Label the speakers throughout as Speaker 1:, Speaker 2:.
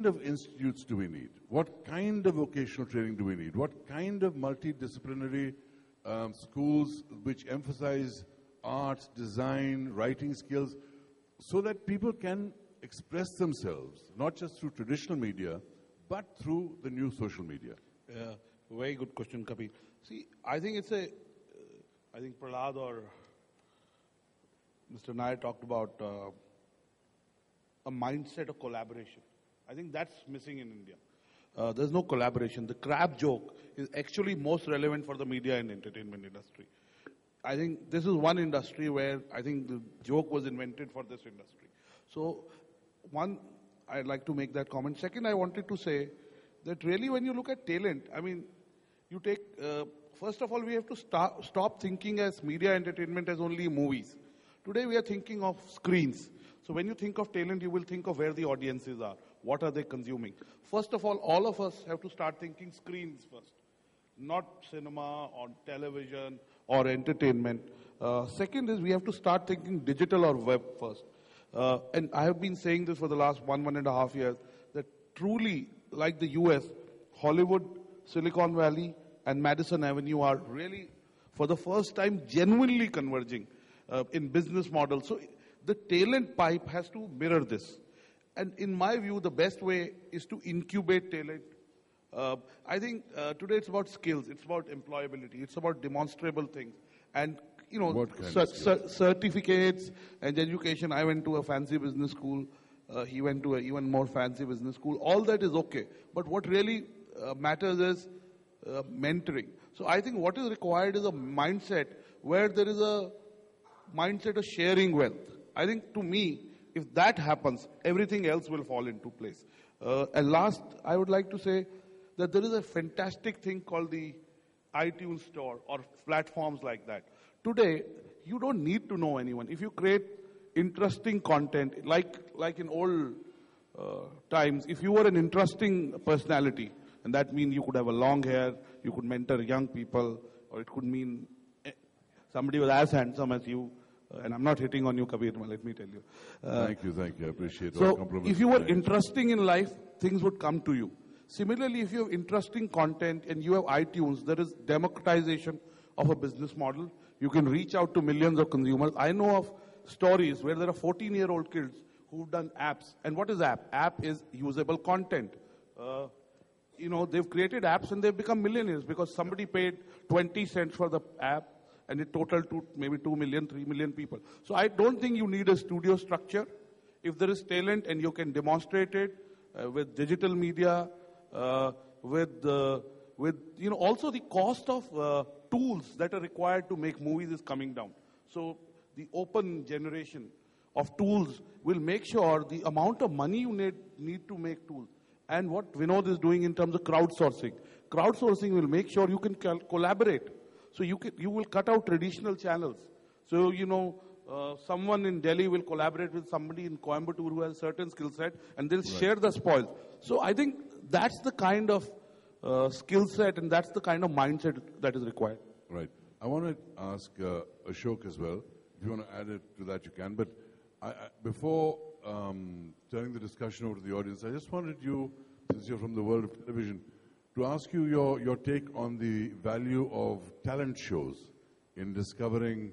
Speaker 1: of institutes do we need? What kind of vocational training do we need? What kind of multidisciplinary schools which emphasize art, design, writing skills, so that people can express themselves, not just through traditional media, but through the new social media?
Speaker 2: Very good question, Kabir. See, I think I think Prahlad or Mr. Nair talked about a mindset of collaboration. I think that's missing in India. There's no collaboration. The crab joke is actually most relevant for the media and entertainment industry. I think this is one industry where I think the joke was invented for this industry. So, one, I'd like to make that comment. Second, I wanted to say that really when you look at talent, I mean, you take, first of all, we have to stop thinking as media entertainment as only movies. Today we are thinking of screens. So when you think of talent, you will think of where the audiences are. What are they consuming? First of all of us have to start thinking screens first, not cinema or television or entertainment. Second is we have to start thinking digital or web first. And I have been saying this for the last 1.5 years, that truly, like the US, Hollywood, Silicon Valley, and Madison Avenue are really, for the first time, genuinely converging in business models. So the talent pipe has to mirror this. And in my view, the best way is to incubate talent. I think today it's about skills, it's about employability, it's about demonstrable things. And, you know, certificates and education. I went to a fancy business school. He went to an even more fancy business school. All that is okay. But what really matters is mentoring. So I think what is required is a mindset where there is a mindset of sharing wealth. I think to me, if that happens, everything else will fall into place. And last, I would like to say that there is a fantastic thing called the iTunes store or platforms like that. Today, you don't need to know anyone. If you create interesting content, like in old times, if you were an interesting personality, and that means you could have a long hair, you could mentor young people, or it could mean somebody was as handsome as you. And I'm not hitting on you, Kabir, let me tell you.
Speaker 1: Thank you. I appreciate it.
Speaker 2: So, if you were interesting in life, things would come to you. Similarly, if you have interesting content and you have iTunes, there is democratization of a business model. You can reach out to millions of consumers. I know of stories where there are 14-year-old kids who've done apps. And what is app? App is usable content. You know, they've created apps and they've become millionaires because somebody paid 20 cents for the app and it totaled to maybe 2 million, 3 million people. So I don't think you need a studio structure. If there is talent and you can demonstrate it with digital media, with you know, also the cost of tools that are required to make movies is coming down. So the open generation of tools will make sure the amount of money you need to make tools. And what Vinod is doing in terms of crowdsourcing. Crowdsourcing will make sure you can collaborate. So you will cut out traditional channels. So, you know, someone in Delhi will collaborate with somebody in Coimbatore who has a certain skill set, and they'll share the spoils. So I think that's the kind of skill set and that's the kind of mindset that is required.
Speaker 1: Right. I want to ask Ashok as well. If you want to add it to that, you can. But before turning the discussion over to the audience, I just wanted you, since you're from the world of television, to ask you your take on the value of talent shows in discovering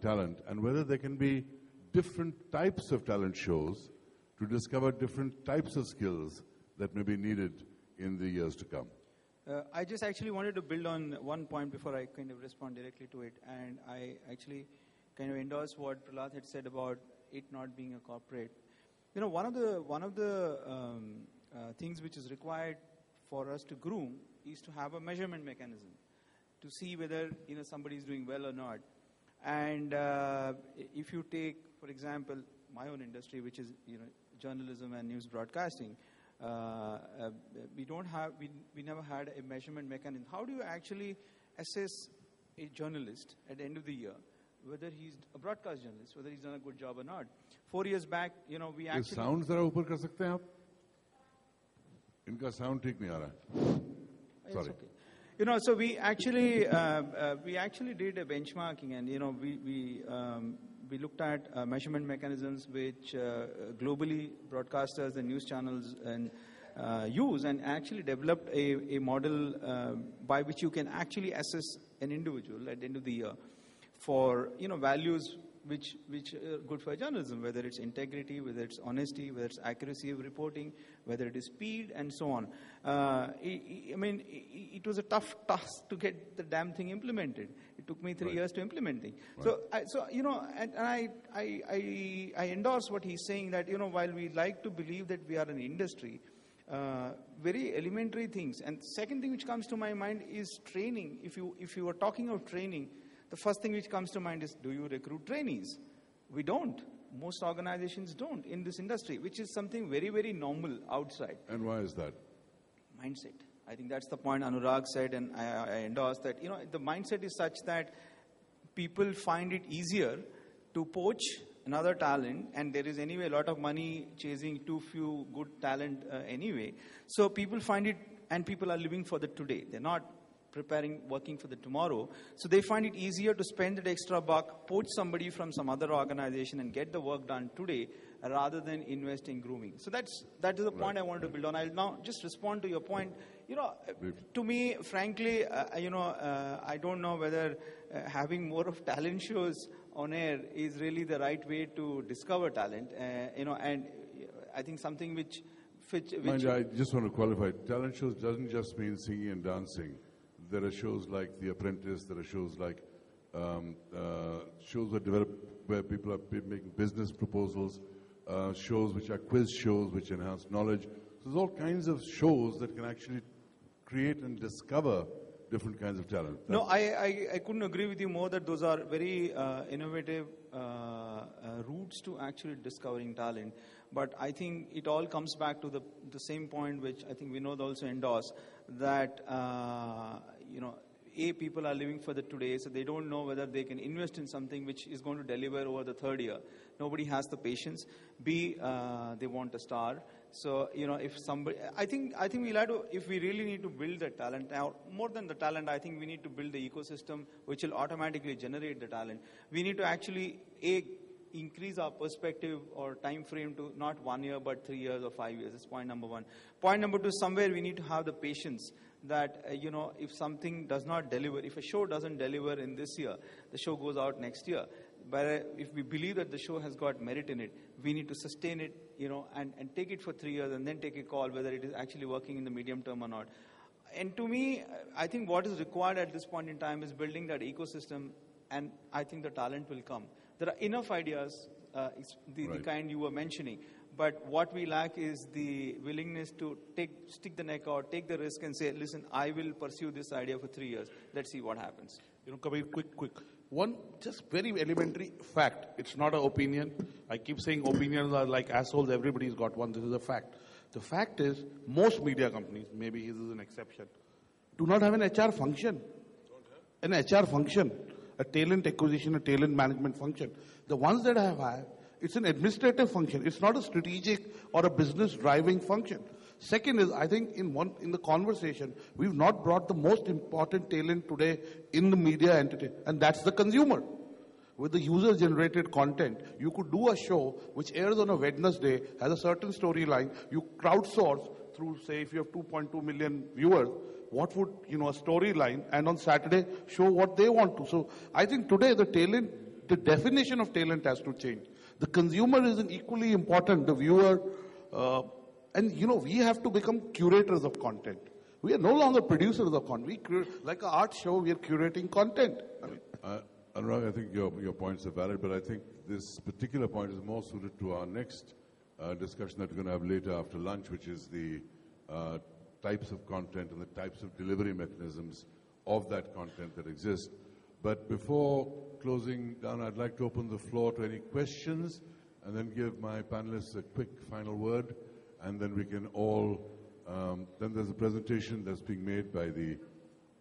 Speaker 1: talent, and whether there can be different types of talent shows to discover different types of skills that may be needed in the years to come.
Speaker 3: I just actually wanted to build on one point before I kind of respond directly to it, and I actually kind of endorse what Prahlad had said about it not being a corporate. You know, one of the things which is required for us to groom is to have a measurement mechanism to see whether, you know, somebody is doing well or not. And if you take, for example, my own industry, which is, you know, journalism and news broadcasting, we never had a measurement mechanism. How do you actually assess a journalist at the end of the year, whether he's a broadcast journalist, whether he's done a good job or not? 4 years back, you know, we actually...
Speaker 1: sound zara upar kar sakte hain aap? Inka sound theek nahi aa raha. Sorry.
Speaker 3: Okay. You know, so we actually did a benchmarking, and you know, we looked at measurement mechanisms which globally broadcasters and news channels and use, and actually developed a model by which you can actually assess an individual at the end of the year for values which are good for journalism, whether it's integrity, whether it's honesty, whether it's accuracy of reporting, whether it is speed, and so on. It was a tough task to get the damn thing implemented. It took me 3 years to implement it. Right. I endorse what he's saying, that while we like to believe that we are an industry, very elementary things. And second thing which comes to my mind is training. If you are talking of training, the first thing which comes to mind is, do you recruit trainees? We don't. Most organizations don't in this industry, which is something very, very normal outside.
Speaker 1: And why is that?
Speaker 3: Mindset. I think that's the point Anurag said, and I endorse that. The mindset is such that people find it easier to poach another talent, and there is anyway a lot of money chasing too few good talent anyway. So people find it, and people are living for the today. They're not working for the tomorrow. So they find it easier to spend that extra buck, poach somebody from some other organization and get the work done today rather than invest in grooming. So that is the point I wanted to build on. I'll now just respond to your point. To me, frankly, I don't know whether having more of talent shows on air is really the right way to discover talent. And I think something which
Speaker 1: I just want to qualify. Talent shows doesn't just mean singing and dancing. There are shows like The Apprentice. There are shows like shows that develop where people are making business proposals. Shows which are quiz shows which enhance knowledge. So there's all kinds of shows that can actually create and discover different kinds of talent.
Speaker 3: No, I couldn't agree with you more that those are very innovative routes to actually discovering talent. But I think it all comes back to the same point which I think Vinod also endorsed, that people are living for the today, so they don't know whether they can invest in something which is going to deliver over the third year. Nobody has the patience. B, they want a star. So, if somebody, I think we'll have to, if we really need to build the talent, now, more than the talent, I think we need to build the ecosystem which will automatically generate the talent. We need to actually, increase our perspective or time frame to not 1 year, but 3 years or 5 years. That's point number one. Point number two, somewhere we need to have the patience that, if something does not deliver, if a show doesn't deliver in this year, the show goes out next year. But if we believe that the show has got merit in it, we need to sustain it, and take it for 3 years and then take a call whether it is actually working in the medium term or not. And to me, I think what is required at this point in time is building that ecosystem, and I think the talent will come. There are enough ideas, the kind you were mentioning, but what we lack is the willingness to stick the neck out, take the risk and say, listen, I will pursue this idea for 3 years. Let's see what happens.
Speaker 2: Kabir, quick. One just very elementary fact. It's not an opinion. I keep saying opinions are like assholes. Everybody's got one. This is a fact. The fact is, most media companies, maybe this is an exception, do not have an HR function. An HR function, a talent acquisition, a talent management function. The ones that I have, it's an administrative function. It's not a strategic or a business driving function. Second is, I think in the conversation, we've not brought the most important talent today in the media entity, and that's the consumer. With the user-generated content, you could do a show which airs on a Wednesday, has a certain storyline, you crowdsource through, say, if you have 2.2 million viewers, what would, a storyline, and on Saturday, show what they want to. So I think today the definition of talent has to change. The consumer is equally important, the viewer, and we have to become curators of content. We are no longer producers of content. Like an art show, we are curating content.
Speaker 1: Anurag, I think your points are valid, but I think this particular point is more suited to our next discussion that we're going to have later after lunch, which is the types of content and the types of delivery mechanisms of that content that exist. But before closing down, I'd like to open the floor to any questions and then give my panelists a quick final word. And then we can all, then there's a presentation that's being made by the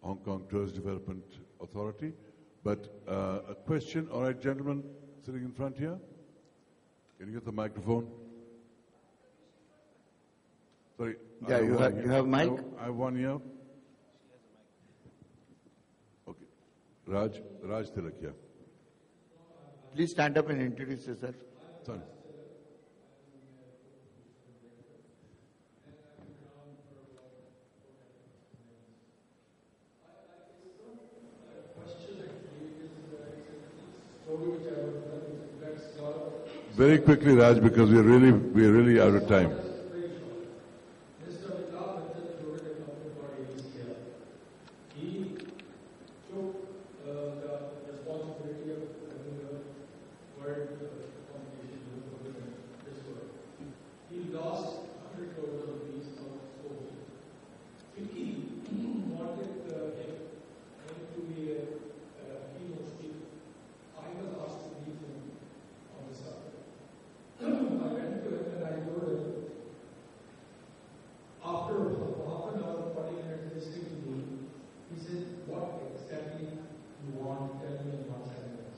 Speaker 1: Hong Kong Tourist Development Authority. But a question, all right, gentlemen sitting in front here, can you get the microphone? Sorry.
Speaker 4: Yeah, you have mic?
Speaker 1: I have one here. Okay. Raj Tilakia.
Speaker 4: Please stand up and introduce yourself.
Speaker 1: Sorry. Very quickly, Raj, because we are really out of time.
Speaker 5: He took the responsibility of having a world competition this world. He lost 100 crores of rupees out of sport. Vicky wanted him to be a keynote speaker. I was asked to meet him on the subject. I went to him and I told him, after half an hour, 40 minutes listening to me, he said, what exactly you want? Tell me in 1 sentence.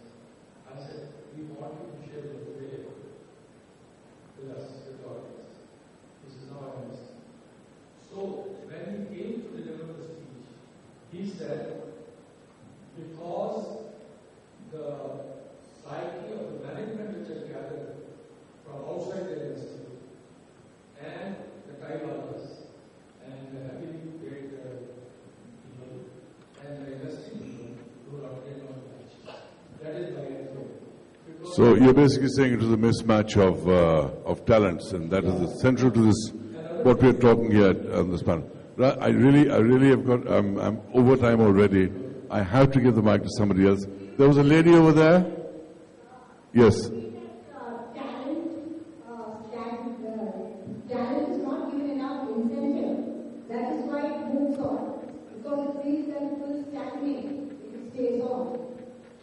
Speaker 5: I said, we want you to share your faith with us, with the audience. This is now IMC. So, when he came to deliver the speech, he said, because the psyche of the management which has gathered from outside the institute and the Kailakas and the heavily paid people and the investing people who are updated on the match. That is my opinion.
Speaker 1: So you're basically saying it is a mismatch of talents, and that is central to this, what we're talking here on this panel. I really have got, I'm over time already. I have to give the mic to somebody else. There was a lady over there. Yes.
Speaker 6: Talent is not given enough incentive. That is why it moves on. Because it feels that it will stagnate if it stays on.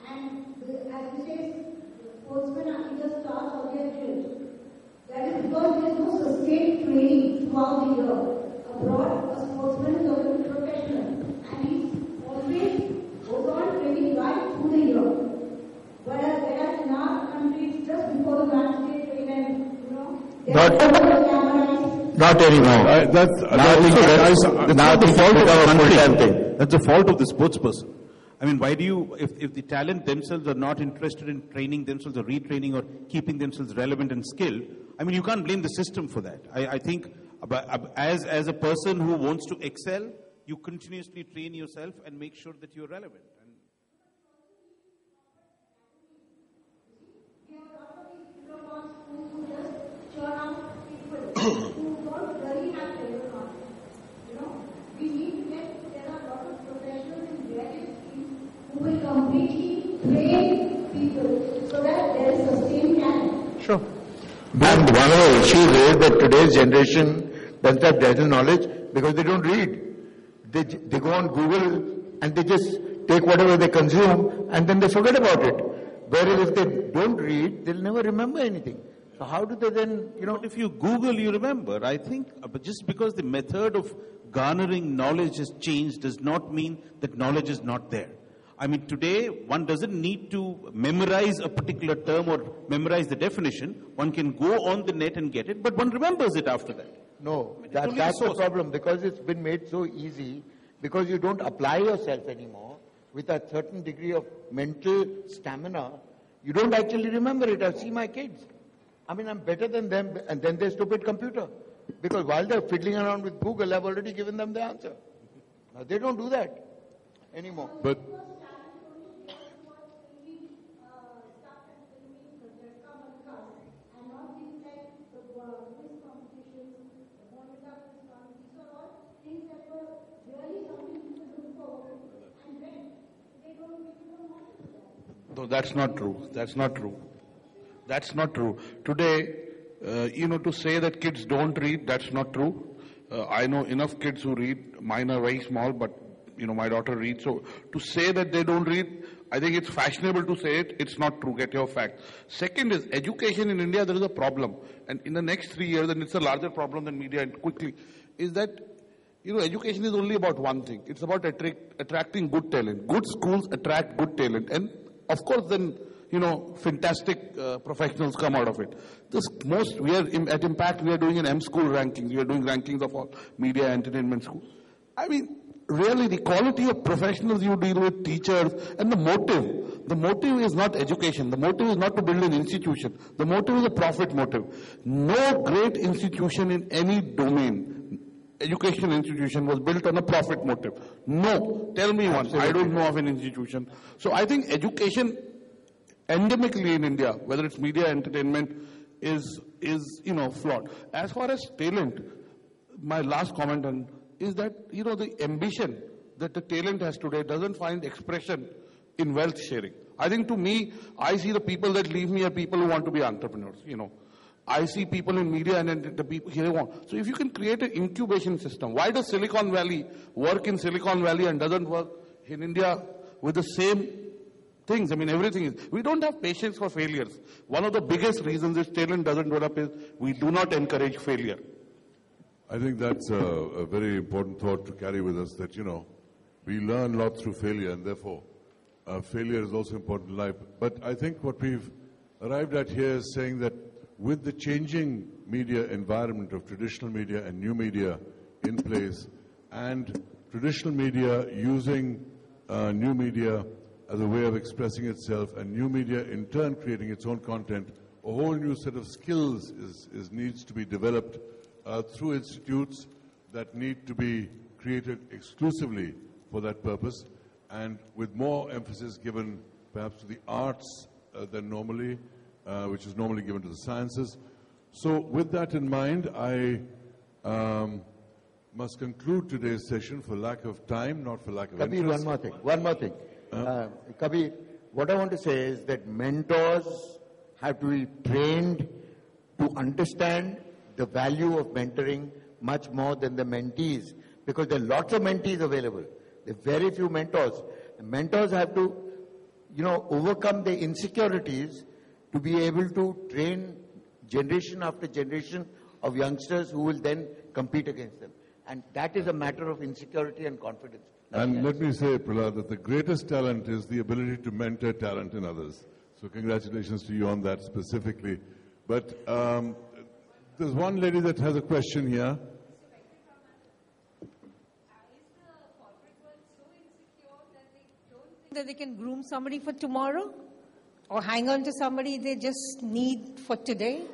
Speaker 6: And as you say, sportsmen are either stars or they are drilled. That is because there is no sustained training throughout the year. Abroad, a sportsman is already professional. And he always goes on training right through the year. Whereas in our country, it's just before the match day train and,
Speaker 4: Not anymore.
Speaker 7: That's not the fault of our country. That's the fault of the sports person. I mean, why do you, if the talent themselves are not interested in training themselves or retraining or keeping themselves relevant and skilled, I mean, you can't blame the system for that. I think as a person who wants to excel, you continuously train yourself and make sure that you're relevant.
Speaker 6: Who don't really have labor market. We need to get, there are a lot of professionals in various fields who will completely train people so that there is sustained talent.
Speaker 4: Sure. And one of the issues is that today's generation doesn't have general knowledge because they don't read. They go on Google and they just take whatever they consume and then they forget about it. Whereas if they don't read, they'll never remember anything. So how do they then,
Speaker 7: But if you Google, you remember. I think but just because the method of garnering knowledge has changed does not mean that knowledge is not there. I mean, today one doesn't need to memorize a particular term or memorize the definition. One can go on the net and get it, but one remembers it after that.
Speaker 4: No, that's the problem, because it's been made so easy, because you don't apply yourself anymore with a certain degree of mental stamina. You don't actually remember it. I see my kids. I mean, I'm better than them, and then their stupid computer. Because while they're fiddling around with Google, I've already given them the answer. Now, they don't do that anymore.
Speaker 1: But
Speaker 2: No, that's not true. That's not true. That's not true. Today, to say that kids don't read, that's not true. I know enough kids who read. Mine are very small, but, my daughter reads. So to say that they don't read, I think it's fashionable to say it. It's not true. Get your facts. Second is education in India, there is a problem. And in the next 3 years, and it's a larger problem than media, and quickly, is that, education is only about one thing. It's about attracting good talent. Good schools attract good talent. And of course, then, fantastic professionals come out of it. We are at Impact, we are doing an M school rankings. We are doing rankings of all media entertainment schools. I mean, really the quality of professionals you deal with, teachers, and the motive. The motive is not education. The motive is not to build an institution. The motive is a profit motive. No great institution in any domain, educational institution, was built on a profit motive. No. Tell me one. I don't know of an institution. So I think education endemically in India, whether it's media, entertainment, is flawed. As far as talent, my last comment on is that, the ambition that the talent has today doesn't find expression in wealth sharing. I think to me, I see the people that leave me are people who want to be entrepreneurs, I see people in media and the people here want. So if you can create an incubation system, why does Silicon Valley work in Silicon Valley and doesn't work in India with the same things? I mean, everything is. We don't have patience for failures. One of the biggest reasons this talent doesn't develop is we do not encourage failure.
Speaker 1: I think that's a very important thought to carry with us, that, we learn a lot through failure, and therefore failure is also important in life. But I think what we've arrived at here is saying that with the changing media environment of traditional media and new media in place, and traditional media using new media as a way of expressing itself, and new media in turn creating its own content, a whole new set of skills needs to be developed through institutes that need to be created exclusively for that purpose, and with more emphasis given perhaps to the arts than normally, which is normally given to the sciences. So with that in mind, I must conclude today's session for lack of time, not for lack of
Speaker 4: Kabir,
Speaker 1: interest.
Speaker 4: one more thing. Kabir, what I want to say is that mentors have to be trained to understand the value of mentoring much more than the mentees, because there are lots of mentees available. There are very few mentors. The mentors have to, overcome their insecurities to be able to train generation after generation of youngsters who will then compete against them. And that is a matter of insecurity and confidence.
Speaker 1: And let me say, Prahlad, that the greatest talent is the ability to mentor talent in others. So congratulations to you on that specifically. But there's one lady that has a question here.
Speaker 8: That they can groom somebody for tomorrow or hang on to somebody they just need for today?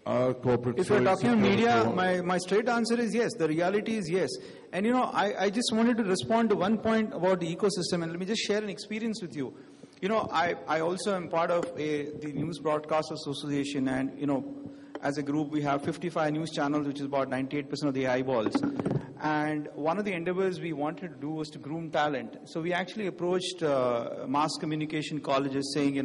Speaker 1: Our corporate.
Speaker 3: If you're talking about media, my straight answer is yes. The reality is yes. And I just wanted to respond to one point about the ecosystem, and let me just share an experience with you. I also am part of the News Broadcast Association, and as a group we have 55 news channels, which is about 98% of the eyeballs. And one of the endeavors we wanted to do was to groom talent. So we actually approached mass communication colleges saying,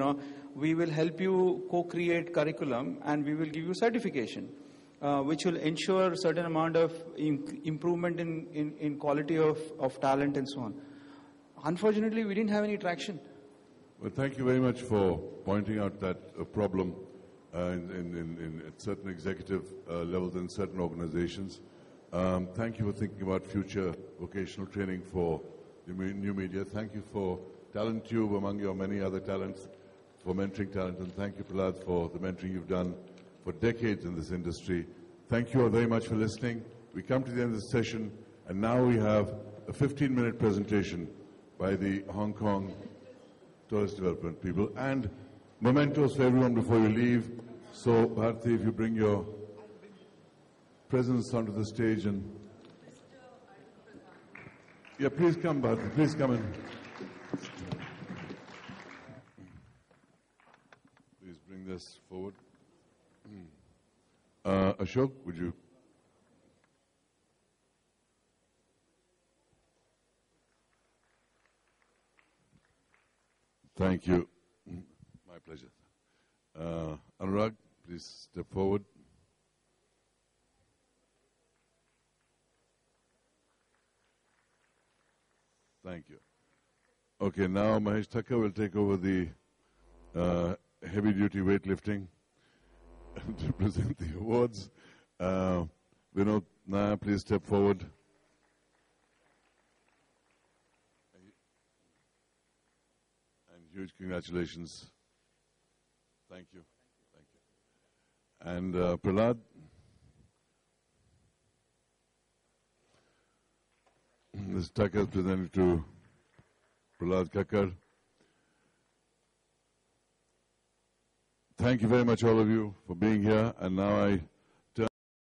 Speaker 3: we will help you co-create curriculum and we will give you certification, which will ensure a certain amount of improvement in quality of talent and so on. Unfortunately, we didn't have any traction.
Speaker 1: Well, thank you very much for pointing out that problem at certain executive levels in certain organizations. Thank you for thinking about future vocational training for the new media. Thank you for Talent Tube, among your many other talents, for mentoring talent. And thank you, Prahlad, for the mentoring you've done for decades in this industry. Thank you all very much for listening. We come to the end of the session, and now we have a 15-minute presentation by the Hong Kong Tourist Development people, and mementos for everyone before you leave. So, Bharti, if you bring your presence onto the stage, and yeah, please come, Bharti, please come in. Please bring this forward. Ashok, would you? Thank you. My pleasure. Anurag, please step forward. Thank you. Okay, now Mahesh Thakkar will take over the heavy-duty weightlifting to present the awards. Vinod, Nair, please step forward. And huge congratulations. Thank you. Thank you. And Prahlad. this tucker is presented to Prahlad Kakkar. Thank you very much, all of you, for being here. And now I